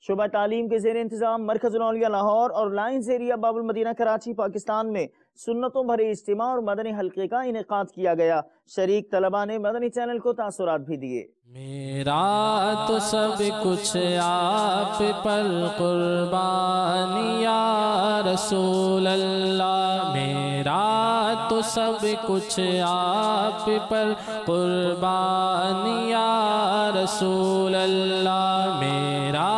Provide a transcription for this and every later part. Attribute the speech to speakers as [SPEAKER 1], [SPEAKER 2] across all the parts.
[SPEAKER 1] شعبہ تعلیم کے زیر انتظام مرکز الاولیاء لاہور اور لائنز ایریا باب المدینہ کراچی پاکستان میں سنتوں بھرے اجتماع اور مدنی حلقے کا انعقاد کیا گیا۔ شریک طلباء نے مدنی چینل کو تاثرات بھی دیے۔
[SPEAKER 2] میرا تو سب کچھ آپ پر قربان یا رسول اللہ، میرا تو سب کچھ آپ پر قربان یا رسول اللہ، میرا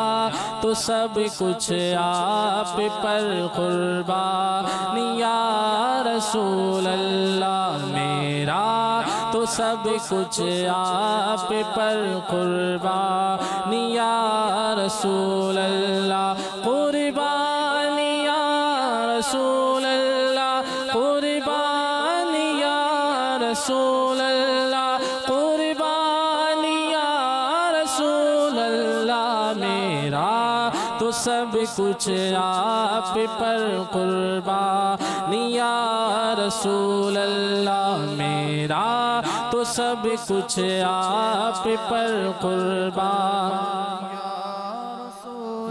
[SPEAKER 2] تو سب کچھ آپ پر قربان یا رسول اللہ، میرا تو سب کچھ آپ پر قربان یا رسول اللہ، قربان یا رسول اللہ، قربان یا رسول اللہ، قربان یا رسول اللہ، میرا تو سب کچھ آپ پر قربان یا رسول اللہ، میرا تو سب کچھ آپ پر قربان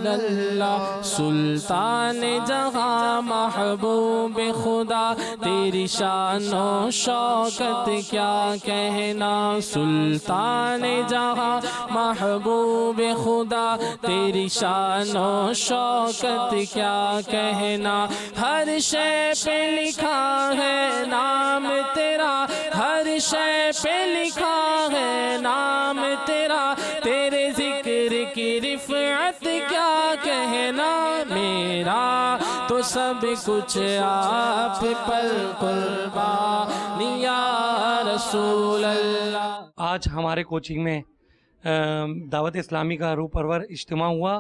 [SPEAKER 2] اللہ، سلطان جہاں محبوب خدا تیری شان و شوکت کیا کہنا، سلطان جہاں محبوب خدا تیری شان و شوکت کیا کہنا، ہر شے پہ لکھا ہے نام تیرا، ہر شے پہ لکھا ہے نام تیرا، تیرے ذکر کی رفعت کیا کہنا، میرا تو سب کچھ آپ پر قربان یا رسول اللہ۔
[SPEAKER 3] آج ہمارے کوچنگ میں دعوت اسلامی کا روح پرور اجتماع ہوا،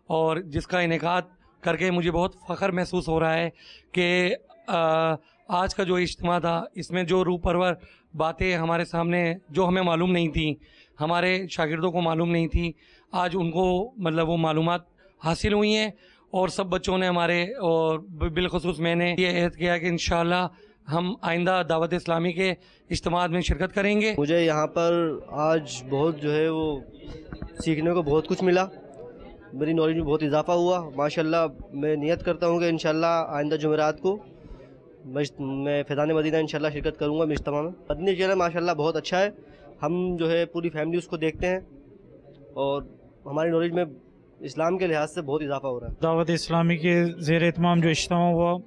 [SPEAKER 3] اور جس کا انعقاد کر کے مجھے بہت فخر محسوس ہو رہا ہے کہ آج کا جو اجتماع تھا اس میں جو روح پرور باتیں ہمارے سامنے جو ہمیں معلوم نہیں تھیں، ہمارے شاگردوں کو معلوم نہیں تھی، آج ان کو مطلب وہ معلومات حاصل ہوئی ہیں، اور سب بچوں نے ہمارے اور بالخصوص میں نے یہ عہد کیا کہ انشاءاللہ ہم آئندہ دعوت اسلامی کے اجتماعات میں شرکت کریں گے۔
[SPEAKER 4] مجھے یہاں پر آج بہت جو ہے وہ سیکھنے کو بہت کچھ ملا، میری نالج میں بہت اضافہ ہوا ماشاءاللہ۔ میں نیت کرتا ہوں کہ انشاءاللہ آئندہ جمعرات کو میں فیضان مدینہ انشاءاللہ شرکت کروں گا اجتماع میں۔ مدنی چینل ماشاءاللہ بہت اچھا ہے، ہم جو ہے پوری فیملی اس کو دیکھتے ہیں، اور ہماری نالج میں اسلام کے لحاظ سے بہت اضافہ ہو رہا ہے۔
[SPEAKER 5] دعوت اسلامی کے زیر اہتمام جو اجتماع ہوا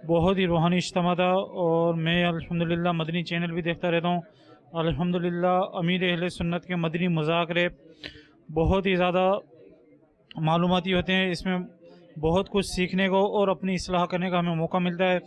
[SPEAKER 5] بہت ہی روحانی اجتماع تھا، اور میں الحمدللہ مدنی چینل بھی دیکھتا رہتا ہوں۔ الحمدللہ امیر اہل سنت کے مدنی مذاکرے بہت ہی زیادہ معلوماتی ہوتے ہیں، اس میں بہت کچھ سیکھنے کو اور اپنی اصلاح کرنے کا ہمیں موقع ملتا ہے۔